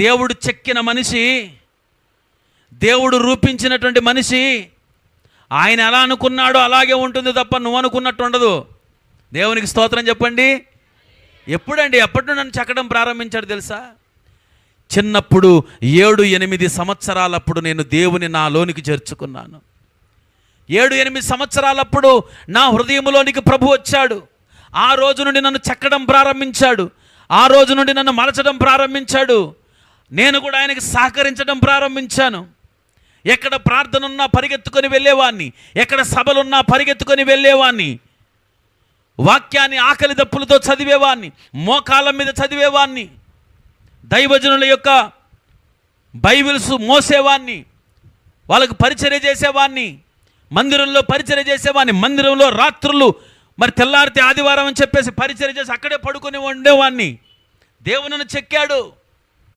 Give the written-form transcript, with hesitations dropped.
దేవుడు చెక్కిన మనిషి, దేవుడు రూపించినటువంటి మనిషి, ఆయన ఎలా అనుకున్నాడో అలాగే ఉంటుంది తప్ప నువ్వు అనుకున్నట్టు ఉండదు. దేవునికి స్తోత్రం చెప్పండి. ఎప్పుడండి, ఎప్పటి నుండి నన్ను చెక్కడం ప్రారంభించాడు తెలుసా? చిన్నప్పుడు 7-8 సంవత్సరాలప్పుడు నేను దేవుని నాలోనికి చేర్చుకున్నాను. 7-8 సంవత్సరాలప్పుడు నా హృదయంలోనికి ప్రభు వచ్చాడు. ఆ రోజు నుండి నన్ను చెక్కడం ప్రారంభించాడు. ఆ రోజు నుండి నన్ను మలచడం ప్రారంభించాడు. నేను కూడా ఆయనకి సహకరించడం ప్రారంభించాను. ఎక్కడ ప్రార్థన ఉన్నా పరిగెత్తుకొని వెళ్ళేవాడిని, ఎక్కడ సభలున్నా పరిగెత్తుకొని వెళ్ళేవాడిని, వాక్యాన్ని ఆకలి దప్పులతో చదివేవాడిని, మోకాళ్ళ మీద చదివేవాడిని, దైవజనుల యొక్క బైబిల్స్ మోసేవాడిని, వాళ్ళకు పరిచర్య చేసేవాడిని, మందిరంలో పరిచర్య చేసేవాడిని, మందిరంలో రాత్రులు మరి తెల్లారితే ఆదివారం అని చెప్పేసి పరిచర్య చేసి అక్కడే పడుకొని ఉండేవాడిని. దేవుడు నన్ను చెక్కాడు.